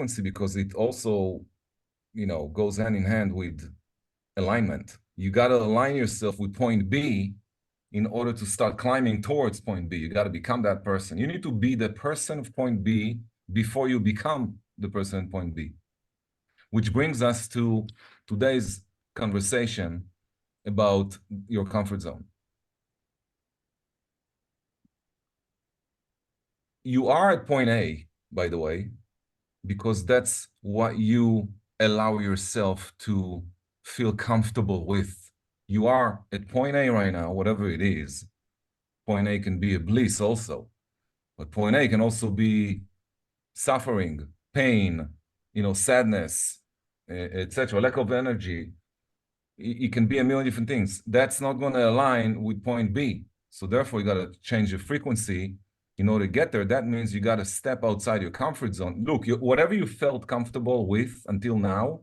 frequency because it also, goes hand in hand with alignment. You got to align yourself with point B in order to start climbing towards point B. You got to become that person. You need to be the person of point B before you become the person at point B. Which brings us to today's conversation about your comfort zone. You are at point A, by the way, because that's what you allow yourself to feel comfortable with. You are at point A right now, whatever it is. Point A can be a bliss also, but point A can also be suffering, pain, sadness, etc., lack of energy. It can be a million different things. That's not going to align with point B. So therefore, you got to change the frequency in order to get there. That means you got to step outside your comfort zone. Look, whatever you felt comfortable with until now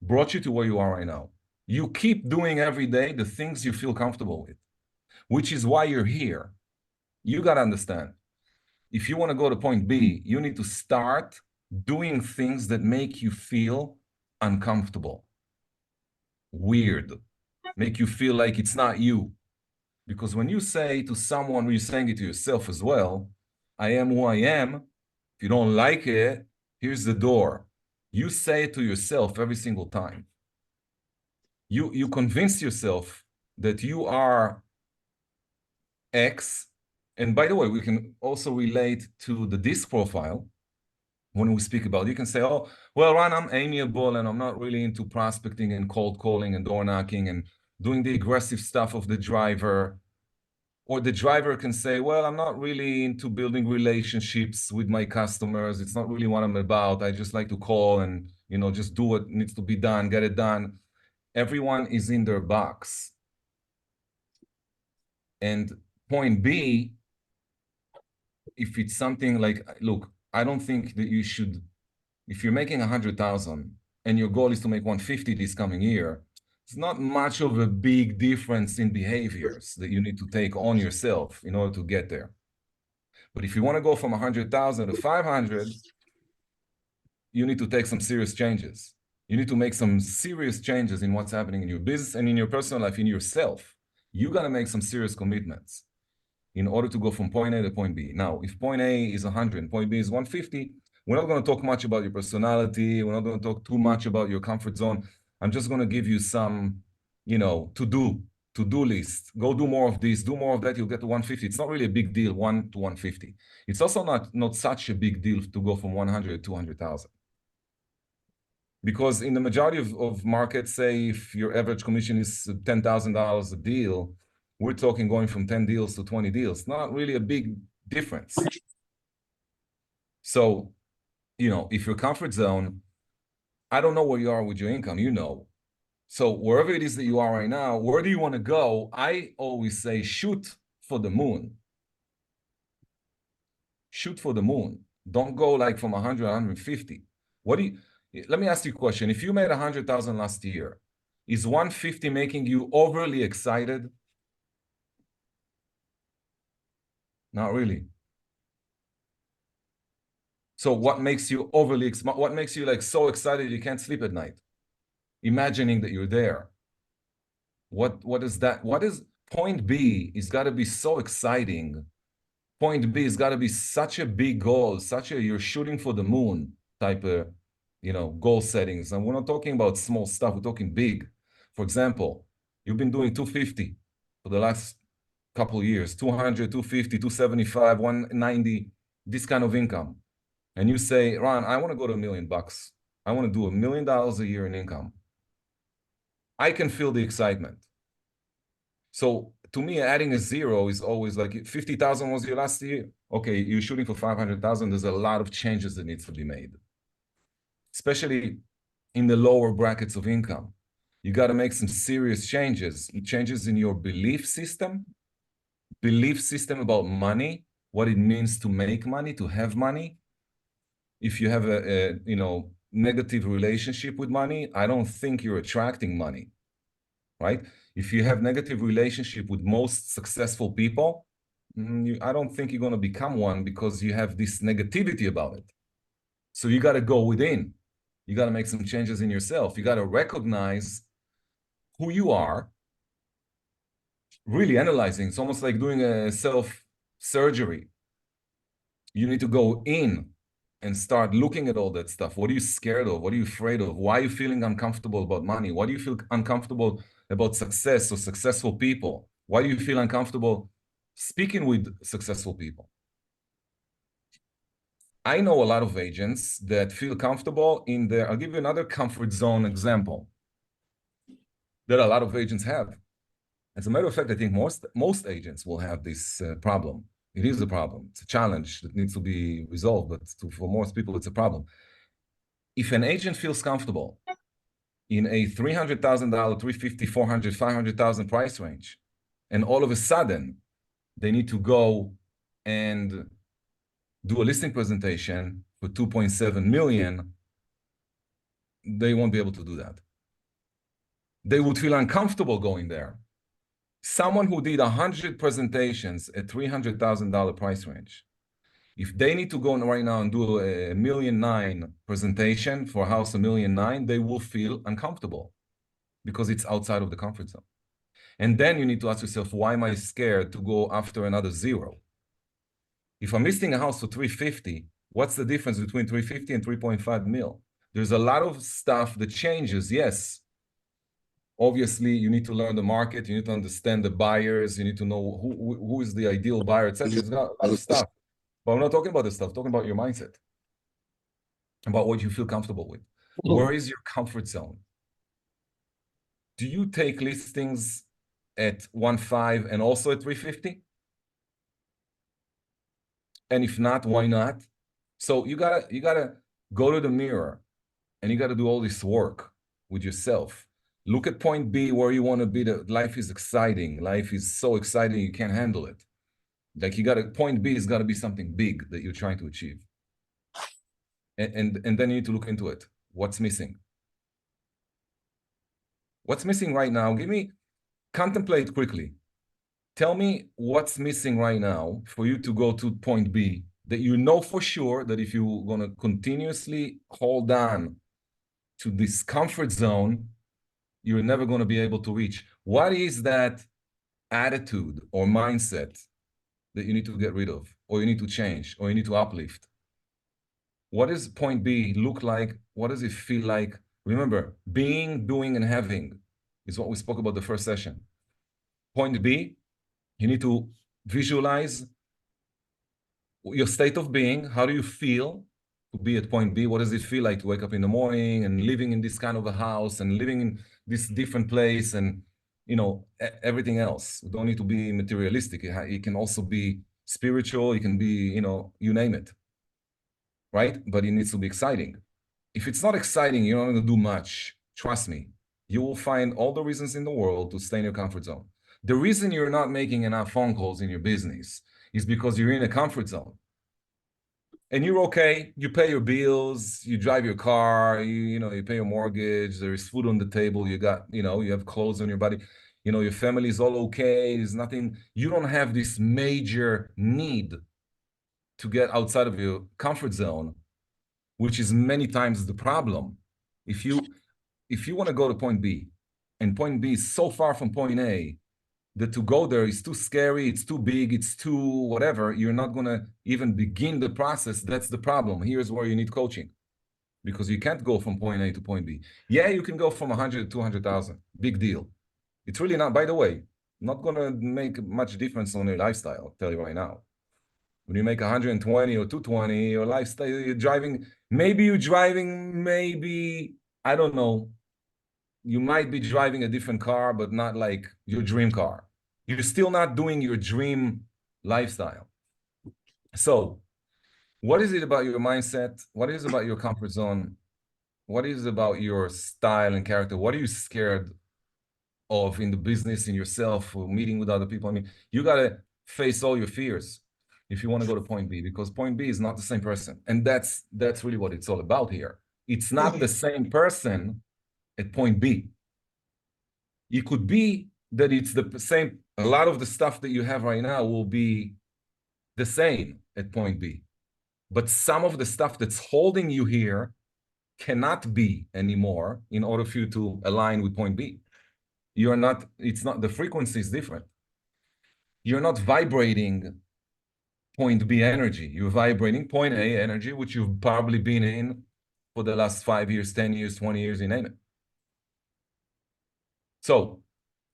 brought you to where you are right now. You keep doing every day the things you feel comfortable with, which is why you're here. You got to understand. If you want to go to point B, you need to start doing things that make you feel uncomfortable, weird, make you feel like it's not you. Because when you say to someone, you're saying it to yourself as well, I am who I am. If you don't like it, here's the door. You say it to yourself every single time. You convince yourself that you are X. And by the way, we can also relate to the disc profile when we speak about it. You can say, oh, well, Ran, I'm amiable and I'm not really into prospecting and cold calling and door knocking and doing the aggressive stuff of the driver. Or the driver can say, well, I'm not really into building relationships with my customers. It's not really what I'm about. I just like to call and, just do what needs to be done, get it done. Everyone is in their box. And point B, if it's something like, look, I don't think that you should, if you're making 100,000 and your goal is to make 150 this coming year, it's not much of a big difference in behaviors that you need to take on yourself in order to get there. But if you want to go from 100,000 to 500, you need to take some serious changes. You need to make some serious changes in what's happening in your business and in your personal life, in yourself. You got to make some serious commitments in order to go from point A to point B. Now, if point A is 100 and point B is 150, we're not going to talk much about your personality. We're not going to talk too much about your comfort zone. I'm just going to give you some, to-do list. Go do more of this, do more of that, you'll get to 150. It's not really a big deal, 1 to 150. It's also not such a big deal to go from 100 to 200,000. Because in the majority of markets, say if your average commission is $10,000 a deal, we're talking going from 10 deals to 20 deals. Not really a big difference. So, if your comfort zone, I don't know where you are with your income, So wherever it is that you are right now, where do you want to go? I always say, shoot for the moon. Shoot for the moon. Don't go like from 100, 150. Let me ask you a question. If you made 100,000 last year, is 150 making you overly excited? Not really. So what makes you what makes you like so excited you can't sleep at night? Imagining that you're there. What is that? What is point B is got to be so exciting. Point B has got to be such a big goal, you're shooting for the moon type of, goal settings. And we're not talking about small stuff, we're talking big. For example, you've been doing 250 for the last couple of years, 200, 250, 275, 190, this kind of income. And you say, Ron, I want to go to $1 million. I want to do $1 million a year in income. I can feel the excitement. So to me, adding a zero is always like 50,000 was your last year. Okay, you're shooting for 500,000. There's a lot of changes that needs to be made, especially in the lower brackets of income. You got to make some serious changes in your belief system about money, what it means to make money, to have money. If you have a negative relationship with money, I don't think you're attracting money, right? If you have negative relationship with most successful people, I don't think you're going to become one because you have this negativity about it. So you got to go within. You got to make some changes in yourself. You got to recognize who you are, really analyzing. It's almost like doing a self-surgery. You need to go in and start looking at all that stuff. What are you scared of? What are you afraid of? Why are you feeling uncomfortable about money? Why do you feel uncomfortable about success or successful people? Why do you feel uncomfortable speaking with successful people? I know a lot of agents that feel comfortable in their, I'll give you another comfort zone example that a lot of agents have. As a matter of fact, I think most agents will have this problem. It is a problem. It's a challenge that needs to be resolved, but for most people, it's a problem. If an agent feels comfortable in a $300,000, 350, 400, 500,000 price range, and all of a sudden they need to go and do a listing presentation for 2.7 million, they won't be able to do that. They would feel uncomfortable going there. Someone who did 100 presentations at $300,000 price range, if they need to go right now and do a $1.9 million presentation for a house $1.9 million, they will feel uncomfortable because it's outside of the comfort zone. And then you need to ask yourself, why am I scared to go after another zero? If I'm listing a house for 350, what's the difference between 350 and 3.5 mil? There's a lot of stuff that changes, yes. Obviously, you need to learn the market, you need to understand the buyers, you need to know who is the ideal buyer, etc. There's got a lot of stuff. But I'm not talking about this stuff, I'm talking about your mindset, about what you feel comfortable with. Where is your comfort zone? Do you take listings at 1.5 and also at 350? And if not, why not? So you gotta go to the mirror and you gotta do all this work with yourself. Look at point B where you want to be. Life is exciting. Life is so exciting you can't handle it. Like point B has got to be something big that you're trying to achieve. And then you need to look into it. What's missing? What's missing right now? Contemplate quickly. Tell me what's missing right now for you to go to point B that you know for sure that if you're going to continuously hold on to this comfort zone, you're never going to be able to reach. What is that attitude or mindset that you need to get rid of, or you need to change, or you need to uplift? What does point B look like? What does it feel like? Remember, being, doing, and having is what we spoke about the first session. Point B, you need to visualize your state of being. How do you feel to be at point B? What does it feel like to wake up in the morning and living in this kind of a house and living in this different place and, everything else? You don't need to be materialistic. It can also be spiritual. It can be, you name it, right? But it needs to be exciting. If it's not exciting, you're not going to do much. Trust me. You will find all the reasons in the world to stay in your comfort zone. The reason you're not making enough phone calls in your business is because you're in a comfort zone. And you're okay. You pay your bills, you drive your car, you pay your mortgage, there is food on the table, you have clothes on your body, your family is all okay. There's nothing, you don't have this major need to get outside of your comfort zone, which is many times the problem. If you want to go to point B, and point B is so far from point A, that to go there is too scary, it's too big, it's too whatever, you're not going to even begin the process. That's the problem. Here's where you need coaching, because you can't go from point A to point B. Yeah, you can go from 100 to 200,000. Big deal. It's really not, by the way, not going to make much difference on your lifestyle, I'll tell you right now. When you make 120 or 220, your lifestyle, you're driving, I don't know, you might be driving a different car, but not like your dream car. You're still not doing your dream lifestyle. So what is it about your mindset? What is it about your comfort zone? What is it about your style and character? What are you scared of in the business, in yourself, or meeting with other people? I mean, you got to face all your fears if you want to go to point B, because point B is not the same person. And that's really what it's all about here. It's not the same person at point B. It could be that it's the same. A lot of the stuff that you have right now will be the same at point B. But some of the stuff that's holding you here cannot be anymore in order for you to align with point B. You're not, it's not, the frequency is different. You're not vibrating point B energy. You're vibrating point A energy, which you've probably been in for the last 5 years, 10 years, 20 years, you name it. So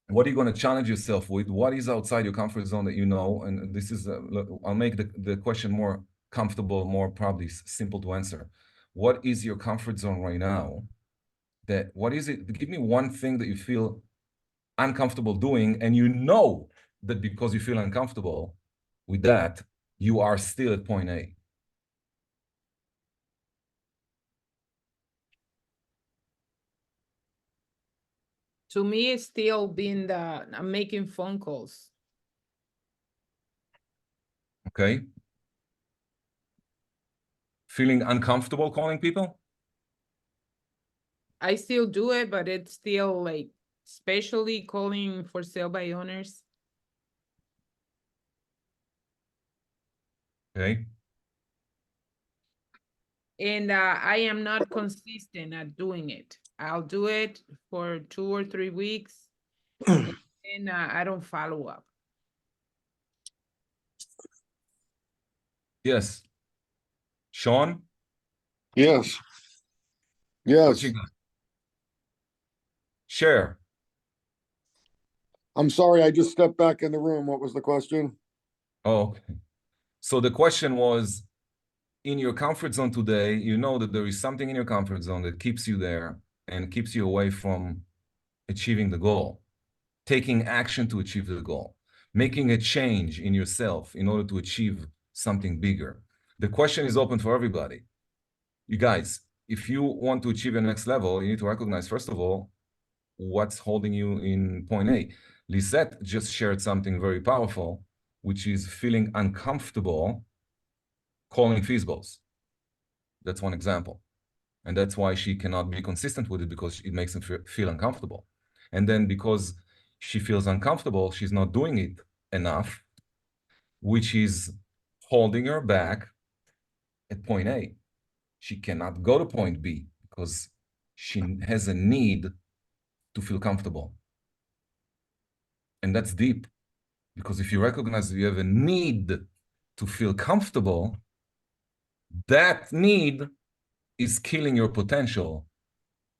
what are you going to challenge yourself with? What is outside your comfort zone that you know? And this is, I'll make the question more comfortable, more probably simple to answer. What is your comfort zone right now? What is it? Give me one thing that you feel uncomfortable doing, and you know that because you feel uncomfortable with that, you are still at point A. To me, it's still been I'm making phone calls. Okay. Feeling uncomfortable calling people? I still do it, but it's still like, especially calling for sale by owners. Okay. And I am not consistent at doing it. I'll do it for 2 or 3 weeks, and I don't follow up. Yes. Sean? Yes. What Yes. you got? Share. I'm sorry, I just stepped back in the room. What was the question? Oh, okay. So the question was, in your comfort zone today, you know that there is something in your comfort zone that keeps you there and keeps you away from achieving the goal, taking action to achieve the goal, making a change in yourself in order to achieve something bigger. The question is open for everybody. You guys, if you want to achieve your next level, you need to recognize, first of all, what's holding you in point A. Lisette just shared something very powerful, which is feeling uncomfortable calling feasibles. That's one example. And that's why she cannot be consistent with it, because it makes them feel uncomfortable. And then because she feels uncomfortable, she's not doing it enough, which is holding her back at point A. She cannot go to point B because she has a need to feel comfortable. And that's deep, because if you recognize that you have a need to feel comfortable, that need is killing your potential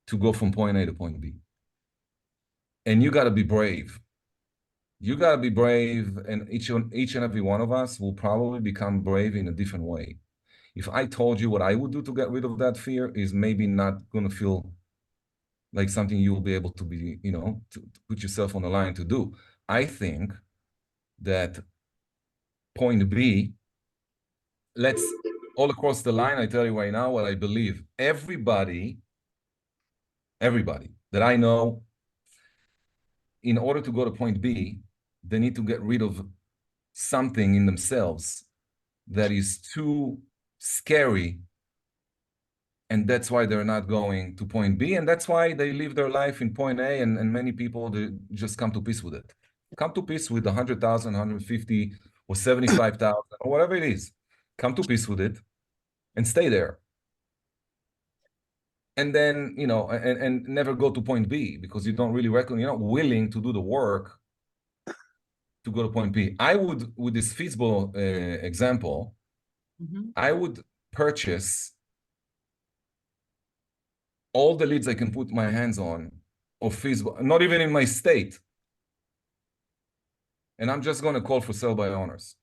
to go from point A to point B. And you got to be brave. You got to be brave, and each and every one of us will probably become brave in a different way. If I told you what I would do to get rid of that fear, is maybe not going to feel like something you will be able to be, to put yourself on the line to do. I think that point B, let's all across the line, I tell you right now what I believe. Everybody that I know, in order to go to point B, they need to get rid of something in themselves that is too scary. And that's why they're not going to point B. And that's why they live their life in point A. And many people, they just come to peace with it. Come to peace with 100,000, 150, or 75,000, or whatever it is. Come to peace with it and stay there. And then, and never go to point B, because you don't really reckon, you're not willing to do the work to go to point B. I would, with this feasible example, I would purchase all the leads I can put my hands on of feasible, not even in my state. And I'm just going to call for sale by owners,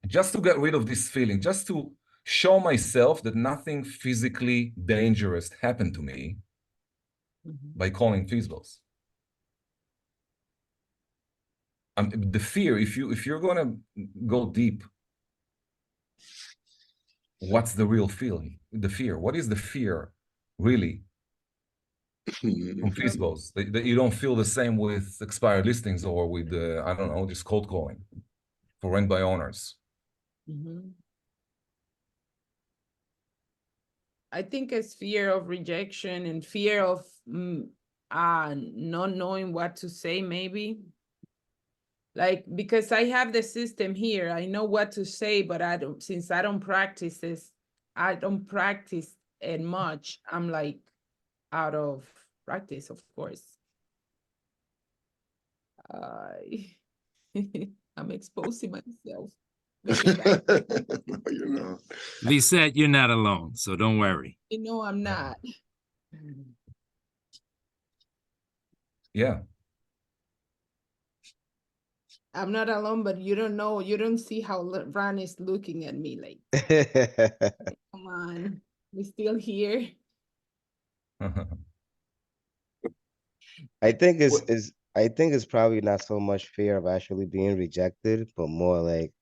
just to get rid of this feeling, just to show myself that nothing physically dangerous happened to me by calling feasibles. The fear, if you're going to go deep, what's the real feeling? The fear. What is the fear, really, from feasibles? That you don't feel the same with expired listings or with, I don't know, just cold calling for rent by owners. I think it's fear of rejection and fear of not knowing what to say, maybe. Like, because I have the system here, I know what to say, but since I don't practice this, I don't practice it much. I'm like out of practice, of course. I'm exposing myself. Very bad. You know. Lisette, you're not alone, so don't worry. You know I'm not. Yeah. I'm not alone, but you don't know. You don't see how Ran is looking at me like, come on, we still here. I think it's What- is I think it's probably not so much fear of actually being rejected, but more like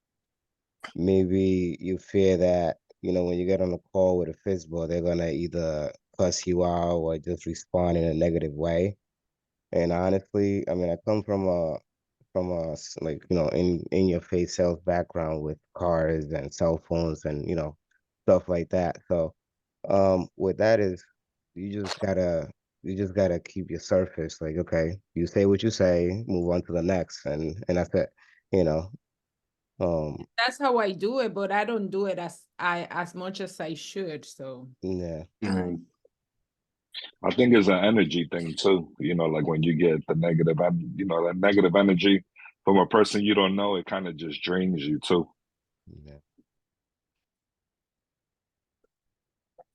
maybe you fear that, when you get on a call with a fistball, they're gonna either cuss you out or just respond in a negative way. And honestly, I mean, I come from like, in your face sales background with cars and cell phones and, stuff like that. So what that is, you just gotta keep your surface like, okay, you say what you say, move on to the next, and that's it, you know. That's how I do it, but I don't do it as much as I should. So Yeah, Mhm. I think it's an energy thing too. Like when you get the negative, that negative energy from a person you don't know, it kind of just drains you too. yeah.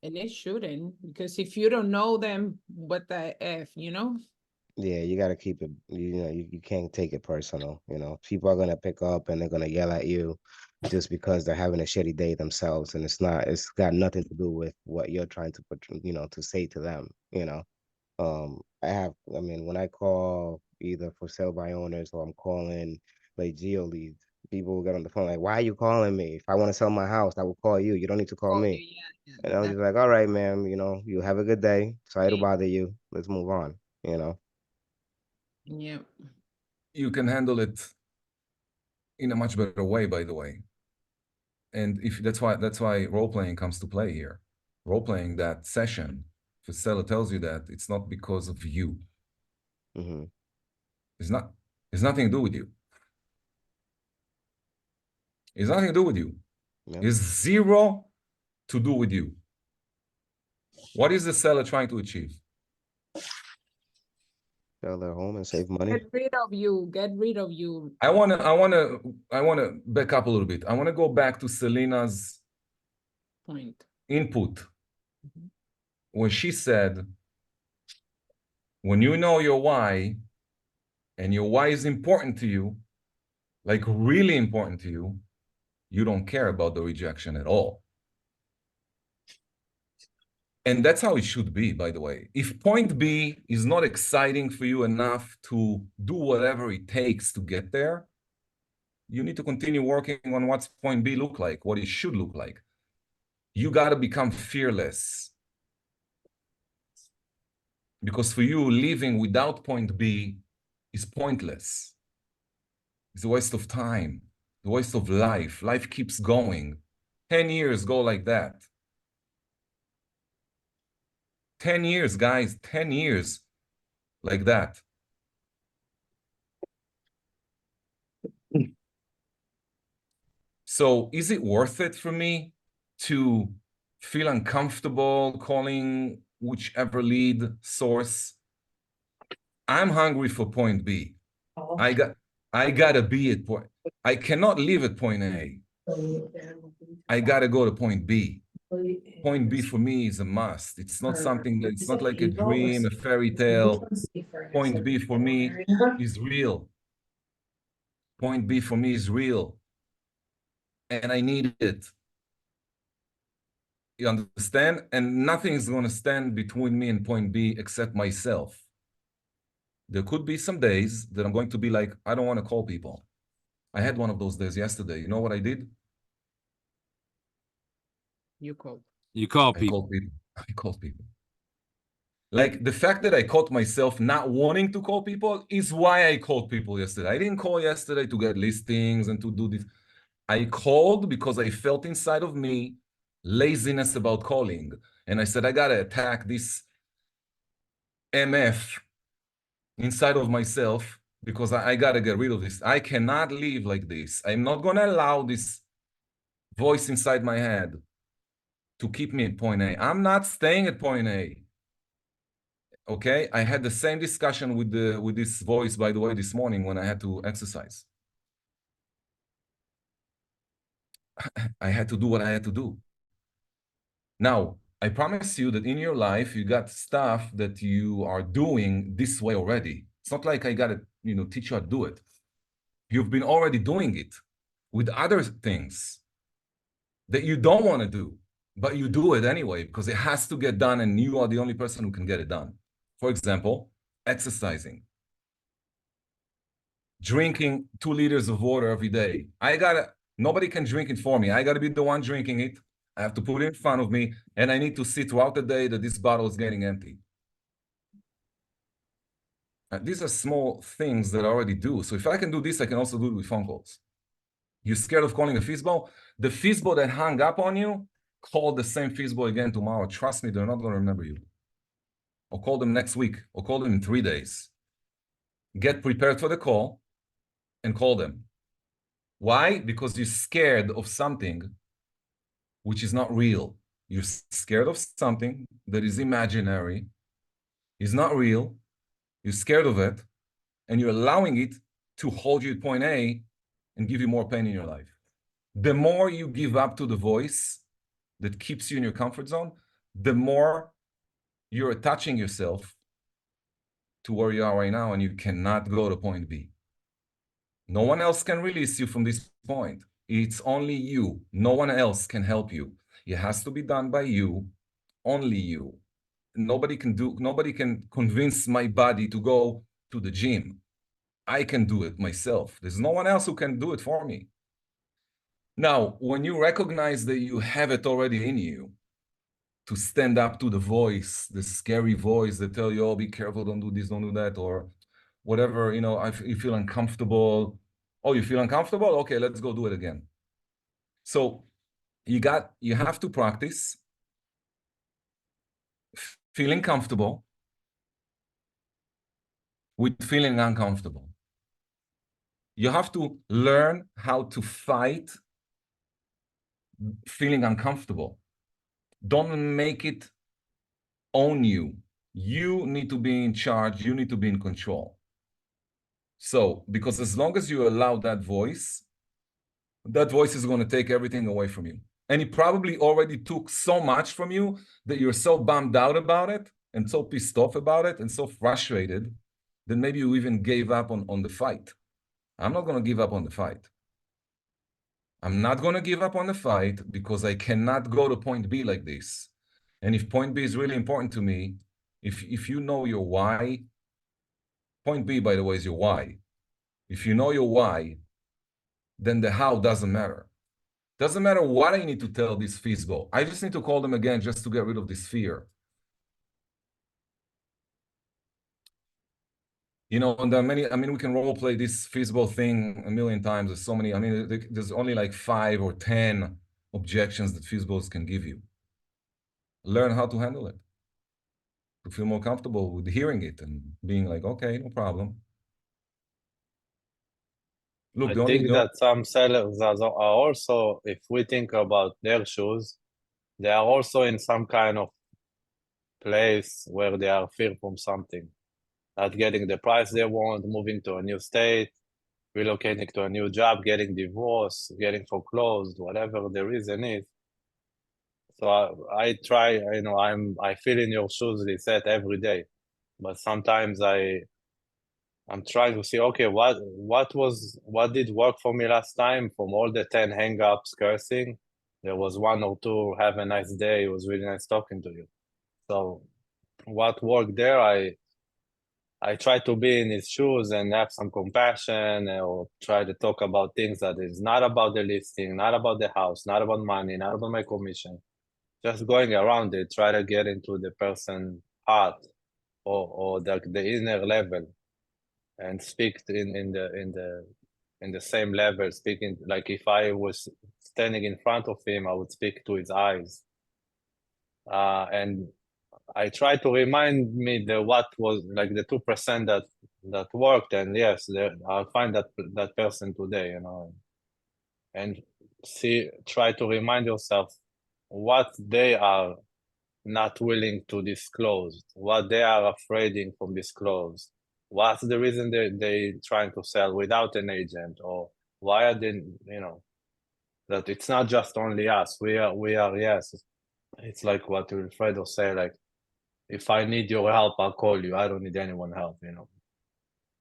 and it shouldn't, because if you don't know them, what the F, Yeah, you got to keep it, you can't take it personal, People are going to pick up and they're going to yell at you just because they're having a shitty day themselves. And it's got nothing to do with what you're trying to put, to say to them. I mean, when I call either for sale by owners or I'm calling like geo leads, people will get on the phone like, why are you calling me? If I want to sell my house, I will call you. You don't need to call oh, me. yeah, And I'm just like, all right, ma'am, you have a good day. Sorry to bother you. Let's move on. yeah. You can handle it in a much better way, by the way. And if that's why role playing comes to play here. Role playing that session, if a seller tells you that, it's not because of you. Hmm. It's nothing to do with you. It's nothing to do with you. Yep. It's zero to do with you. What is the seller trying to achieve? Sell their home and save money. Get rid of you. Get rid of you. I wanna back up a little bit. I wanna go back to Selena's Point. input Mhm. when she said, when you know your why, and your why is important to you, like really important to you, you don't care about the rejection at all. And that's how it should be, by the way. If point B is not exciting for you enough to do whatever it takes to get there, you need to continue working on what's point B look like, what it should look like. You got to become fearless. Because for you, living without point B is pointless. It's a waste of time, a waste of life. Life keeps going. 10 years go like that. 10 years, guys, 10 years like that. So is it worth it for me to feel uncomfortable calling whichever lead source? I'm hungry for point B. I gotta be at point. I cannot live at point A. I gotta go to point B. Point B for me is a must. It's not something that it's not like a dream, a fairy tale. Point B for me is real. Point B for me is real. And I need it. You understand? And nothing is going to stand between me and point B except myself. There could be some days that I'm going to be like, I don't want to call people. I had one of those days yesterday. You know what I did? You call. You call I people. called people. I called people. Like the fact that I caught myself not wanting to call people is why I called people yesterday. I didn't call yesterday to get listings and to do this. I called because I felt inside of me laziness about calling. And I said, I got to attack this MF inside of myself because I got to get rid of this. I cannot live like this. I'm not going to allow this voice inside my head to keep me at point A. I'm not staying at point A. Okay, I had the same discussion with this voice, by the way, this morning when I had to exercise. I had to do what I had to do. Now, I promise you that in your life, you got stuff that you are doing this way already. It's not like I got to, teach you how to do it. You've been already doing it with other things that you don't want to do, but you do it anyway because it has to get done and you are the only person who can get it done. For example, exercising, drinking 2 liters of water every day. Nobody can drink it for me. I got to be the one drinking it. I have to put it in front of me, and I need to see throughout the day that this bottle is getting empty. These are small things that I already do. So if I can do this, I can also do it with phone calls. You're scared of calling a FISBO? The FISBO that hung up on you, call the same FISBO again tomorrow. Trust me, they're not going to remember you. Or call them next week, or call them in 3 days. Get prepared for the call and call them. Why? Because you're scared of something which is not real. You're scared of something that is imaginary, is not real. You're scared of it, and you're allowing it to hold you at point A and give you more pain in your life. The more you give up to the voice that keeps you in your comfort zone, the more you're attaching yourself to where you are right now, and you cannot go to point B. No one else can release you from this point. It's only you. No one else can help you. It has to be done by you, only you. Nobody can convince my body to go to the gym. I can do it myself. There's no one else who can do it for me. Now, when you recognize that you have it already in you to stand up to the voice, the scary voice that tell you, oh, be careful, don't do this, don't do that, or whatever, you feel uncomfortable. Oh, you feel uncomfortable? Okay, let's go do it again. So you have to practice feeling comfortable with feeling uncomfortable. You have to learn how to fight feeling uncomfortable. Don't make it own you. You need to be in charge. You need to be in control. So, because as long as you allow that voice is going to take everything away from you. And it probably already took so much from you that you're so bummed out about it and so pissed off about it and so frustrated that maybe you even gave up on the fight. I'm not going to give up on the fight. I'm not going to give up on the fight because I cannot go to point B like this. And if point B is really important to me, if you know your why, point B, by the way, is your why. If you know your why, then the how doesn't matter. Doesn't matter what I need to tell this FISBO. I just need to call them again just to get rid of this fear. And there are many, we can role play this FISBO thing a million times. There's so many, there's only like 5 or 10 objections that FISBOs can give you. Learn how to handle it. To feel more comfortable with hearing it and being like, okay, no problem. Look, I think that some sellers are also, if we think about their shoes, they are also in some kind of place where they are fear from something, not getting the price they want, moving to a new state, relocating to a new job, getting divorced, getting foreclosed, whatever the reason is. So I try, I feel in your shoes, they said every day, but sometimes I'm trying to see, okay, what did work for me last time? From all the 10 hang-ups, cursing, there was 1 or 2, have a nice day, it was really nice talking to you. So what worked there, I try to be in his shoes and have some compassion, or try to talk about things that is not about the listing, not about the house, not about money, not about my commission. Just going around it, try to get into the person's heart or the inner level, and speak in the same level, speaking like if I was standing in front of him, I would speak to his eyes. And I try to remind me what was like the 2% that worked, and yes, I'll find that person today, and try to remind yourself what they are not willing to disclose, what they are afraid from disclose. What's the reason they trying to sell without an agent, or why are they, you know, that it's not just only us. We are yes. It's like what Wilfredo say, like, if I need your help, I'll call you. I don't need anyone help, you know.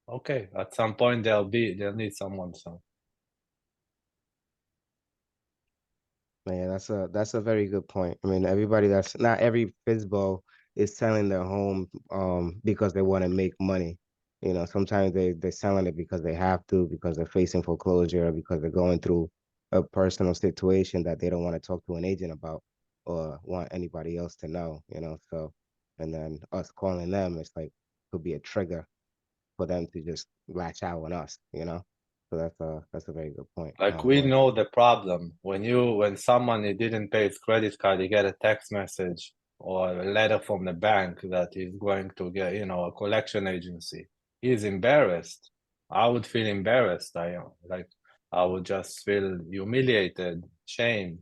Okay, at some point they'll need someone. So Man, that's a very good point. I mean, everybody that's not every FISBO is selling their home because they want to make money. You know, sometimes they're selling it because they have to, because they're facing foreclosure, because they're going through a personal situation that they don't want to talk to an agent about or want anybody else to know, you know. So, and then us calling them, it's like could be a trigger for them to just latch out on us, you know. So that's a very good point. like we But know the problem. When someone he didn't pay his credit card, he get a text message or a letter from the bank that he's going to get, you know, a collection agency. He's embarrassed. I would feel embarrassed. I would just feel humiliated, shame.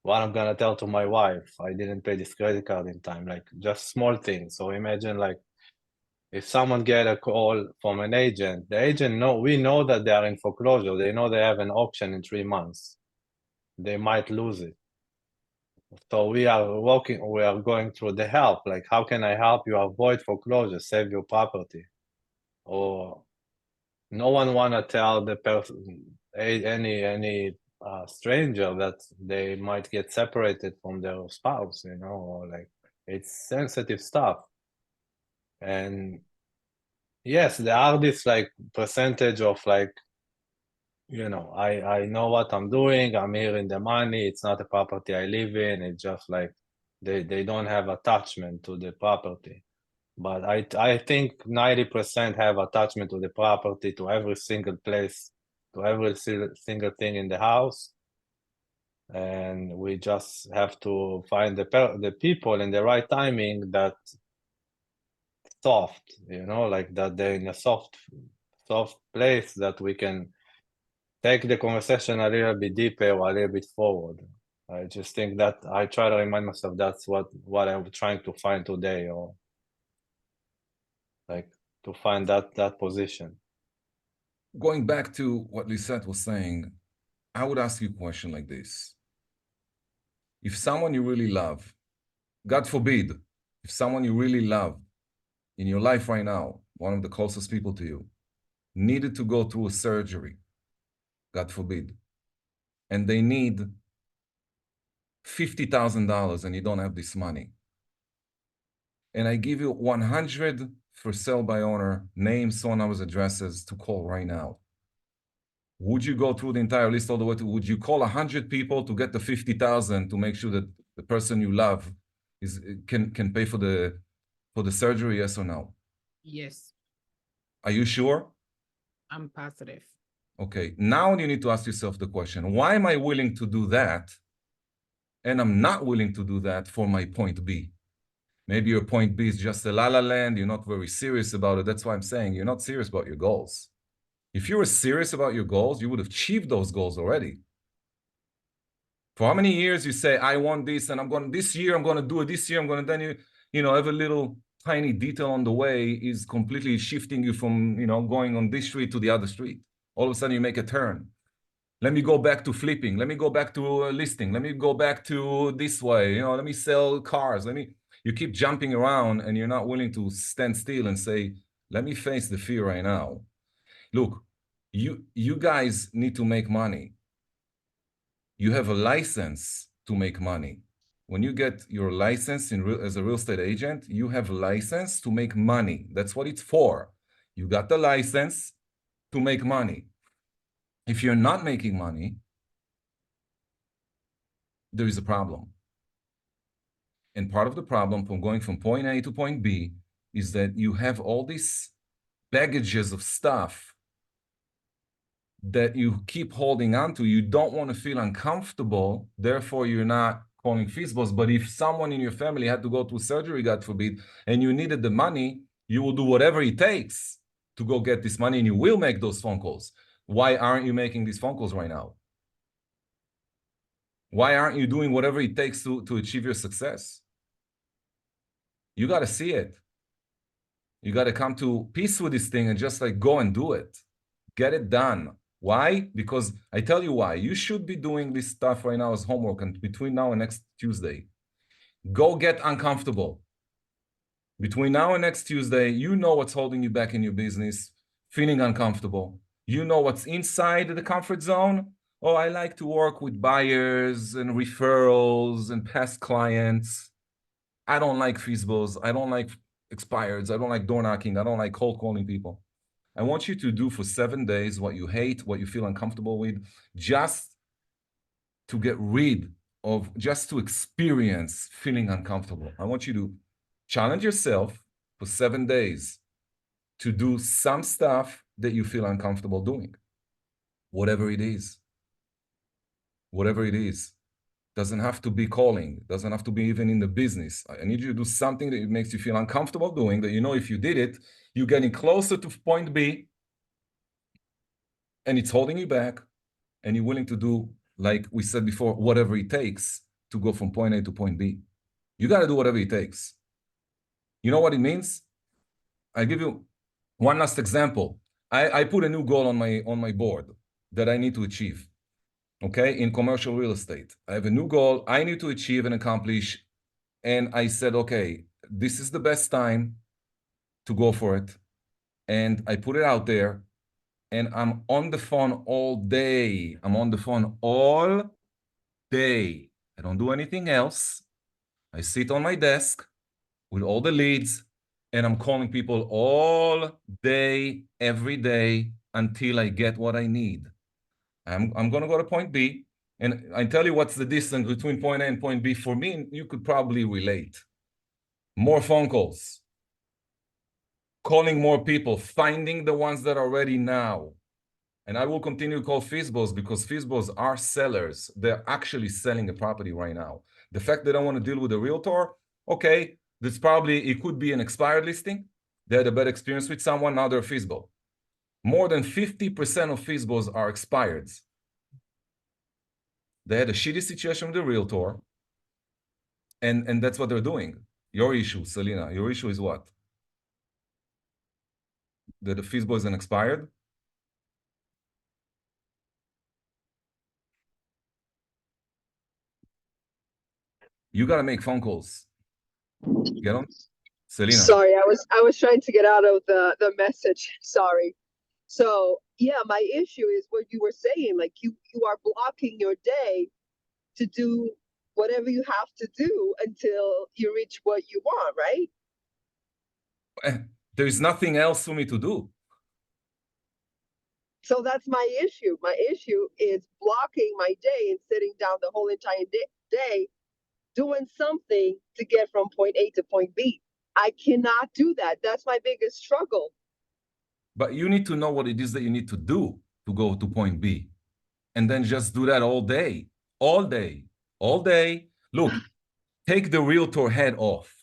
What I'm gonna tell to my wife, I didn't pay this credit card in time, like just small things. So imagine like if someone get a call from an agent, the agent we know that they are in foreclosure. They know they have an auction in 3 months. They might lose it. So we are going through the help. Like, how can I help you avoid foreclosure, save your property? Or no one wanna tell the person, any stranger that they might get separated from their spouse, you know, or like it's sensitive stuff. And yes, there are this like percentage of like, you know, I know what I'm doing, I'm here in the money, it's not a property I live in, it's just like they don't have attachment to the property. But I think 90% have attachment to the property, to every single place, to every single thing in the house. And we just have to find the people in the right timing that soft, you know, like that they're in a soft place that we can take the conversation a little bit deeper or a little bit forward. I just think that I try to remind myself that's what I'm trying to find today, or like to find that position. Going back to what Lisette was saying, I would ask you a question like this. If someone you really love, God forbid, if someone you really love in your life right now, one of the closest people to you, needed to go through a surgery, God forbid, and they need $50,000 and you don't have this money, and I give you 100 for sale by owner, names, phone numbers, addresses to call right now, would you go through the entire list all the way to, would you call 100 people to get the 50,000 to make sure that the person you love can pay for the surgery, yes or no? Yes, Are you sure? I'm positive. Okay, now you need to ask yourself the question, why am I willing to do that and I'm not willing to do that for my point B? Maybe your point B is just a la-la land, you're not very serious about it. That's why I'm saying you're not serious about your goals. If you were serious about your goals, you would have achieved those goals already. For how many years you say, I want this, and this year I'm going to do it, this year I'm going to, then you know, every little tiny detail on the way is completely shifting you from, you know, going on this street to the other street. All of a sudden you make a turn. Let me go back to flipping. Let me go back to listing. Let me go back to this way. You know, let me sell cars. You keep jumping around and you're not willing to stand still and say, let me face the fear right now. Look, you guys need to make money. You have a license to make money. When you get your license as a real estate agent, you have a license to make money. That's what it's for. You got the license to make money. If you're not making money, there is a problem. And part of the problem from going from point A to point B is that you have all these baggages of stuff that you keep holding on to. You don't want to feel uncomfortable. Therefore, you're not calling FISBOs. But if someone in your family had to go through surgery, God forbid, and you needed the money, you will do whatever it takes to go get this money, and you will make those phone calls. Why aren't you making these phone calls right now? Why aren't you doing whatever it takes to achieve your success? You got to see it. You got to come to peace with this thing and just like go and do it. Get it done. Why? Because I tell you why. You should be doing this stuff right now as homework, and between now and next Tuesday, go get uncomfortable. Between now and next Tuesday, you know what's holding you back in your business, feeling uncomfortable. You know what's inside the comfort zone. Oh, I like to work with buyers and referrals and past clients. I don't like feasibles. I don't like expireds. I don't like door knocking. I don't like cold calling people. I want you to do for 7 days what you hate, what you feel uncomfortable with, just to get rid of, just to experience feeling uncomfortable. I want you to challenge yourself for 7 days to do some stuff that you feel uncomfortable doing. Whatever it is. Whatever it is. Doesn't have to be calling. Doesn't have to be even in the business. I need you to do something that makes you feel uncomfortable doing, that you know if you did it, you're getting closer to point B, and it's holding you back, and you're willing to do, like we said before, whatever it takes to go from point A to point B. You got to do whatever it takes. You know what it means? I give you one last example. I put a new goal on my board that I need to achieve. Okay, in commercial real estate, I have a new goal I need to achieve and accomplish. And I said, okay, this is the best time to go for it. And I put it out there, and I'm on the phone all day. I'm on the phone all day. I don't do anything else. I sit on my desk with all the leads, and I'm calling people all day, every day, until I get what I need. I'm going to go to point B, and I tell you what's the distance between point A and point B. For me, you could probably relate. More phone calls, calling more people, finding the ones that are ready now. And I will continue to call FISBOs, because FISBOs are sellers. They're actually selling a property right now. The fact that I want to deal with a realtor, okay, this probably, it could be an expired listing. They had a bad experience with someone, now they're FISBO. More than 50% of FISBOs are expired. They had a shitty situation with the realtor, and that's what they're doing. Your issue, Selena, your issue is what? That the FISBO is an expired? You got to make phone calls. Get on, Selena. Sorry, I was trying to get out of the message. Sorry. So yeah, my issue is what you were saying. Like you are blocking your day to do whatever you have to do until you reach what you want, right? There's nothing else for me to do. So that's my issue. My issue is blocking my day and sitting down the whole entire day doing something to get from point A to point B. I cannot do that. That's my biggest struggle. But you need to know what it is that you need to do to go to point B. And then just do that all day, all day, all day. Look, take the realtor head off.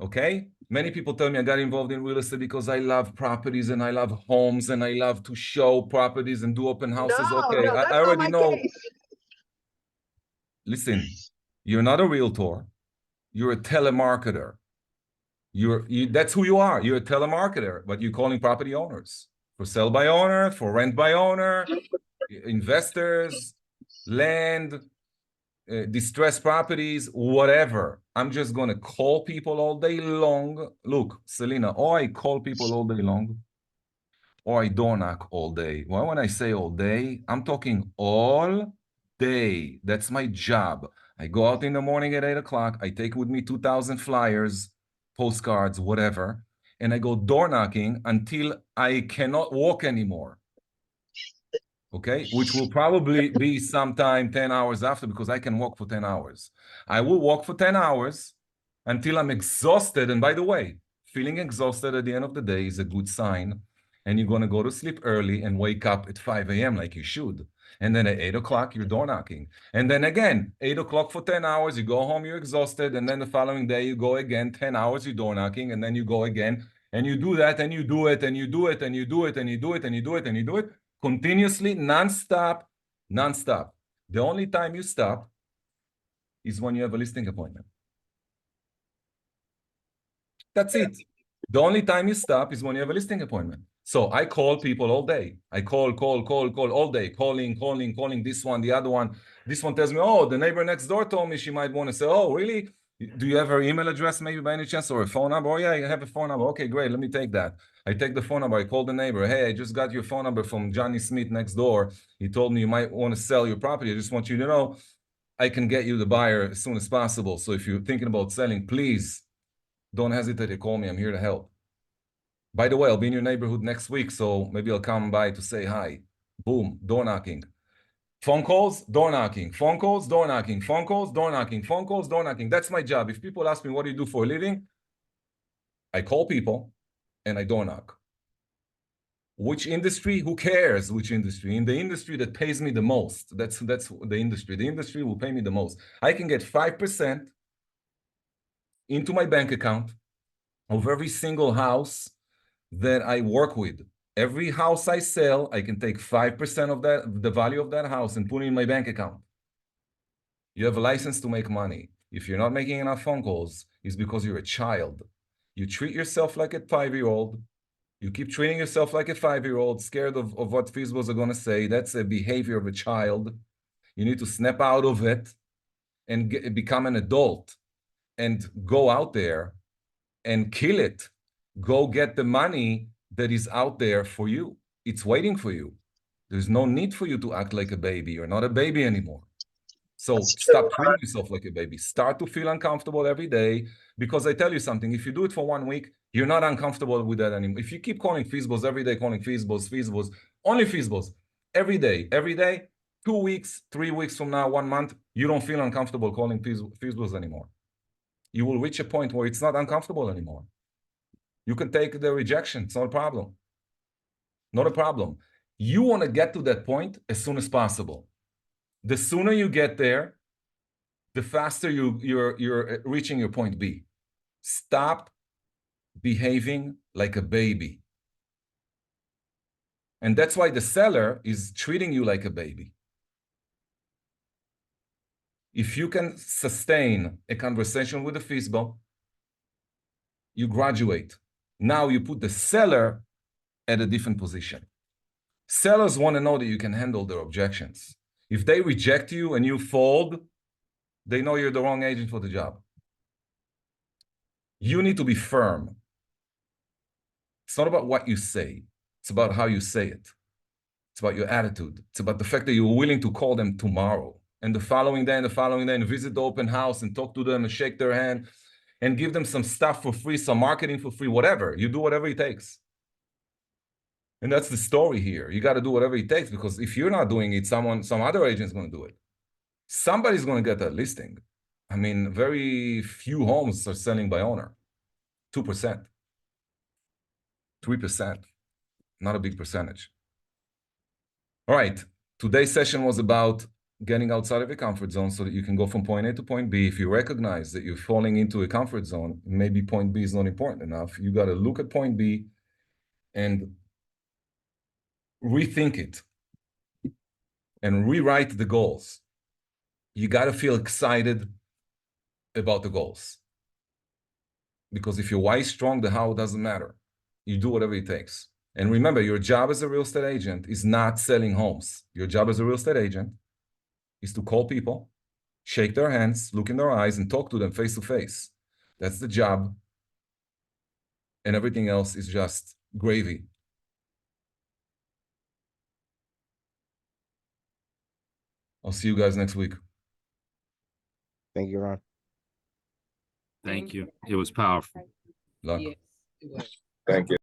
Okay? Many people tell me I got involved in real estate because I love properties and I love homes and I love to show properties and do open houses. No, Okay, no, that's I already not my know. case. Listen, you're not a realtor. You're a telemarketer. That's who you are. You're a telemarketer, but you're calling property owners for sell by owner, for rent by owner, investors, land, distressed properties, whatever. I'm just going to call people all day long. Look, Selena, or I call people all day long, or I door knock all day. Well, when I say all day, I'm talking all day. That's my job. I go out in the morning at 8 o'clock. I take with me 2,000 flyers, postcards, whatever, and I go door knocking until I cannot walk anymore. Okay, which will probably be sometime 10 hours after, because I can walk for 10 hours. I will walk for 10 hours until I'm exhausted. And by the way, feeling exhausted at the end of the day is a good sign. And you're going to go to sleep early and wake up at 5 a.m. like you should. And then at 8 o'clock, you're door knocking. And then again, 8 o'clock for 10 hours, you go home, you're exhausted. And then the following day, you go again, 10 hours, you're door knocking. And then you go again. And you do that, and you do it, and you do it, and you do it, and you do it, and you do it, and you do it. Continuously, non-stop. The only time you stop is when you have a listing appointment. That's it. The only time you stop is when you have a listing appointment. So I call people all day. I call all day, calling this one, the other one. This one tells me, oh, the neighbor next door told me she might want to say, oh, really? Do you have her email address maybe by any chance, or a phone number? Oh, yeah, I have a phone number. Okay, great. Let me take that. I take the phone number. I call the neighbor. Hey, I just got your phone number from Johnny Smith next door. He told me you might want to sell your property. I just want you to know I can get you the buyer as soon as possible. So if you're thinking about selling, please don't hesitate to call me. I'm here to help. By the way, I'll be in your neighborhood next week, so maybe I'll come by to say hi. Boom, door knocking. Phone calls, door knocking. Phone calls, door knocking. Phone calls, door knocking. Phone calls, door knocking. That's my job. If people ask me, what do you do for a living? I call people and I door knock. Which industry? Who cares which industry? In the industry that pays me the most, that's the industry. The industry will pay me the most. I can get 5% into my bank account of every single house that I work with. Every house I sell, I can take 5% of that, the value of that house, and put it in my bank account. You have a license to make money. If you're not making enough phone calls, it's because you're a child. You treat yourself like a 5-year-old. You keep treating yourself like a 5-year-old, scared of what Fizbos are going to say. That's a behavior of a child. You need to snap out of it and become an adult and go out there and kill it. Go get the money that is out there for you. It's waiting for you. There's no need for you to act like a baby. You're not a baby anymore. So stop treating yourself like a baby. Start to feel uncomfortable every day, because I tell you something, if you do it for 1 week, you're not uncomfortable with that anymore. If you keep calling Fizbos every day, calling Fizbos, only Fizbos, every day, 2 weeks, 3 weeks from now, 1 month, you don't feel uncomfortable calling Fizbos anymore. You will reach a point where it's not uncomfortable anymore. You can take the rejection. It's not a problem. Not a problem. You want to get to that point as soon as possible. The sooner you get there, the faster you're reaching your point B. Stop behaving like a baby. And that's why the seller is treating you like a baby. If you can sustain a conversation with a Fizbo, you graduate. Now you put the seller at a different position. Sellers want to know that you can handle their objections. If they reject you and you fold, they know you're the wrong agent for the job. You need to be firm. It's not about what you say. It's about how you say it. It's about your attitude. It's about the fact that you're willing to call them tomorrow and the following day and visit the open house and talk to them and shake their hand and give them some stuff for free, some marketing for free, whatever. You do whatever it takes. And that's the story here. You got to do whatever it takes, because if you're not doing it, some other agent's going to do it. Somebody's going to get that listing. I mean, very few homes are selling by owner. 2%. 3%. Not a big percentage. All right. Today's session was about getting outside of your comfort zone so that you can go from point A to point B. If you recognize that you're falling into a comfort zone, maybe point B is not important enough. You got to look at point B and rethink it and rewrite the goals. You got to feel excited about the goals. Because if your why is strong, the how doesn't matter. You do whatever it takes. And remember, your job as a real estate agent is not selling homes. Your job as a real estate agent is to call people, shake their hands, look in their eyes, and talk to them face to face. That's the job. And everything else is just gravy. I'll see you guys next week. Thank you, Ron. Thank you. It was powerful. Luck. Yes, it was. Thank you.